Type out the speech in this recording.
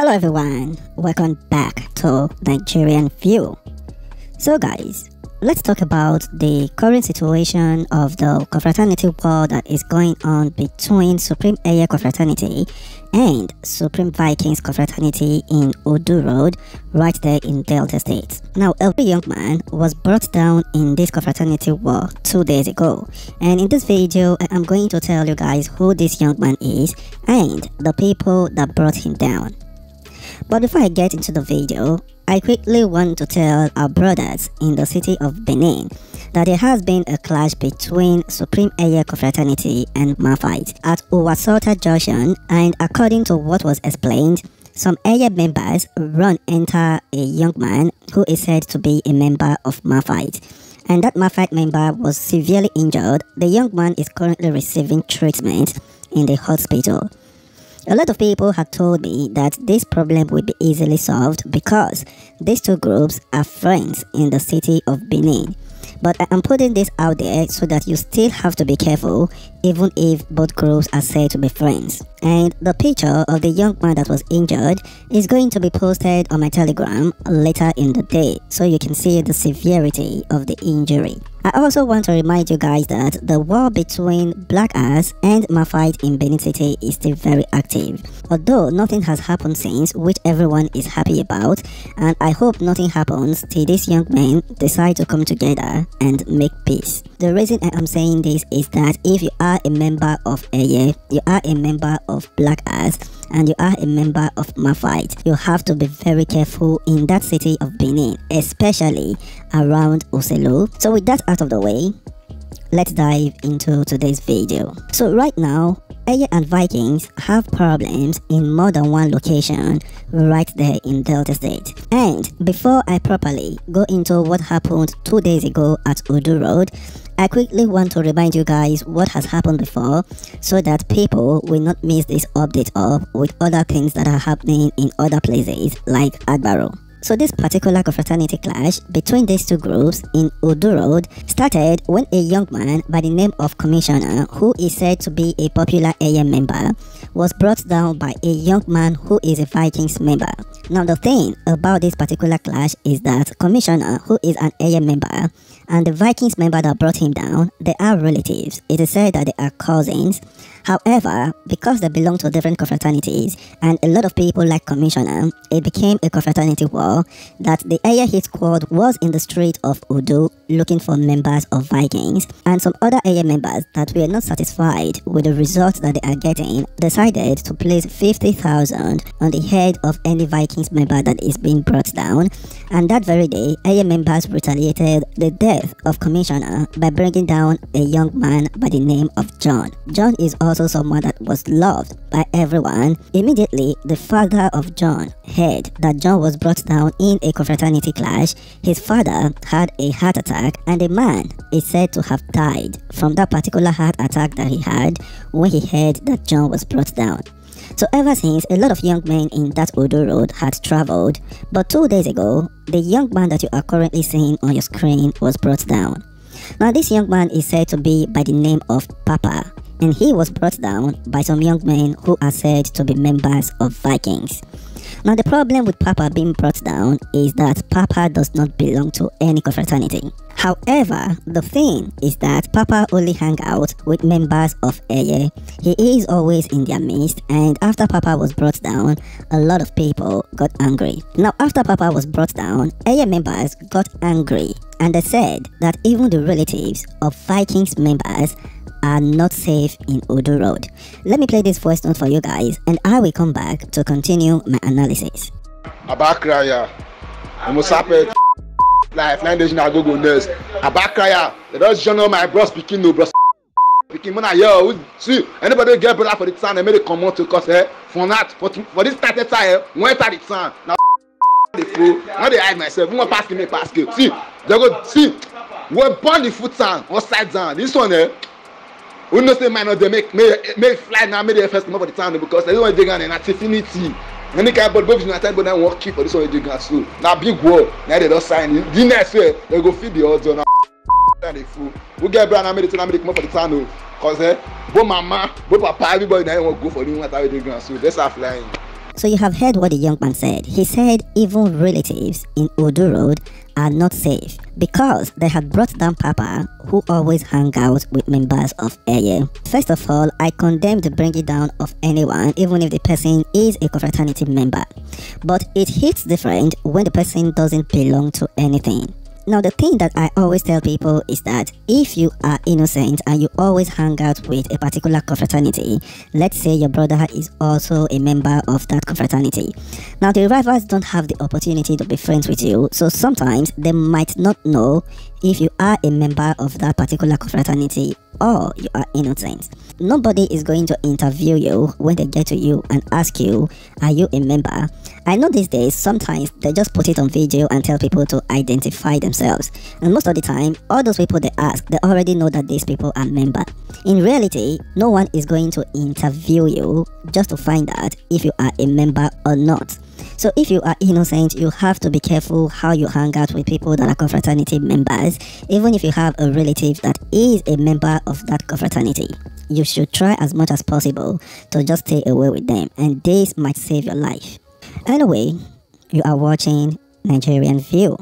Hello everyone, welcome back to Nigerian View. So guys, let's talk about the current situation of the confraternity war that is going on between Supreme Eiye confraternity and Supreme Vikings confraternity in Odu Road, right there in Delta State. Now, a young man was brought down in this confraternity war 2 days ago, and in this video I am going to tell you guys who this young man is and the people that brought him down. But before I get into the video, I quickly want to tell our brothers in the city of Benin that there has been a clash between Supreme Eiye confraternity and Mafite at Owasota Junction, and according to what was explained, some Eiye members run enter a young man who is said to be a member of Mafite, and that Mafite member was severely injured. The young man is currently receiving treatment in the hospital. A lot of people had told me that this problem will be easily solved because these two groups are friends in the city of Benin. But I am putting this out there so that you still have to be careful even if both groups are said to be friends. And the picture of the young man that was injured is going to be posted on my Telegram later in the day so you can see the severity of the injury. I also want to remind you guys that the war between Black Ass and Mafite in Benin City is still very active. Although nothing has happened since, which everyone is happy about, and I hope nothing happens till these young men decide to come together and make peace. The reason I am saying this is that if you are a member of Eiye, you are a member of Black Ass, and you are a member of Mafite, you have to be very careful in that city of Benin, especially around Oselo. So with that out of the way, let's dive into today's video. So right now, Eiye and Vikings have problems in more than one location right there in Delta State. And before I properly go into what happened 2 days ago at Odu Road, I quickly want to remind you guys what has happened before so that people will not miss this update up with other things that are happening in other places like Agbaro. So this particular confraternity clash between these two groups in Odu Road started when a young man by the name of Commissioner, who is said to be a popular Eiye member, was brought down by a young man who is a Vikings member. Now the thing about this particular clash is that Commissioner, who is an Eiye member, and the Vikings member that brought him down, they are relatives. It is said that they are cousins. However, because they belong to different confraternities and a lot of people like Commissioner, it became a confraternity war that the Eiye hit squad was in the street of Odu looking for members of Vikings, and some other Eiye members that were not satisfied with the results that they are getting decided to place 50,000 on the head of any Vikings member that is being brought down. And that very day, Eiye members retaliated the death of Commissioner by bringing down a young man by the name of John. John is also someone that was loved by everyone. Immediately, the father of John heard that John was brought down in a confraternity clash. His father had a heart attack, and the man is said to have died from that particular heart attack that he had when he heard that John was brought down. So ever since, a lot of young men in that Odu Road had traveled, but 2 days ago, the young man that you are currently seeing on your screen was brought down. Now this young man is said to be by the name of Papa, and he was brought down by some young men who are said to be members of Vikings. Now the problem with Papa being brought down is that Papa does not belong to any confraternity. However, the thing is that Papa only hang out with members of Eiye. He is always in their midst, and after Papa was brought down, a lot of people got angry. Now after Papa was brought down, Eiye members got angry, and they said that even the relatives of Vikings members are not safe in Odu Road. Let me play this voice note for you guys, and I will come back to continue my analysis. Abakraya, Musapet, life, 9 days now go nurse. Abakraya, they don't journal my bros speaking no bros. Speaking when I hear, see anybody get better for the time, they made it come out to cause for that for this started time, when at the time now the fool, now they hide myself. Who pass me pass you? See, they go see. We burn the foot down or side down. This one we know say man they make fly now, make the first come up for the town because they don't want to dig on an affinity. Any kind of both United but now work keep for this one they dig on so. Now big war, now they don't sign. The next way they go feed the odds on the fool. We get brand and made it now make come up for the town because both mama, both papa, everybody now want go for the one that they dig on so. Let's start flying. So you have heard what the young man said. He said even relatives in Odu Road are not safe because they had brought down Papa, who always hang out with members of Eiye. First of all, I condemn the bringing down of anyone, even if the person is a confraternity member. But it hits different when the person doesn't belong to anything. Now, the thing that I always tell people is that if you are innocent and you always hang out with a particular confraternity, let's say your brother is also a member of that confraternity. Now, the rivals don't have the opportunity to be friends with you, so sometimes they might not know if you are a member of that particular confraternity or you are innocent. Nobody is going to interview you when they get to you and ask you, are you a member? I know these days, sometimes they just put it on video and tell people to identify themselves. And most of the time, all those people they ask, they already know that these people are members. In reality, no one is going to interview you just to find out if you are a member or not. So if you are innocent, you have to be careful how you hang out with people that are confraternity members. Even if you have a relative that is a member of that confraternity, you should try as much as possible to just stay away with them, and this might save your life. Anyway, you are watching Nigerian View.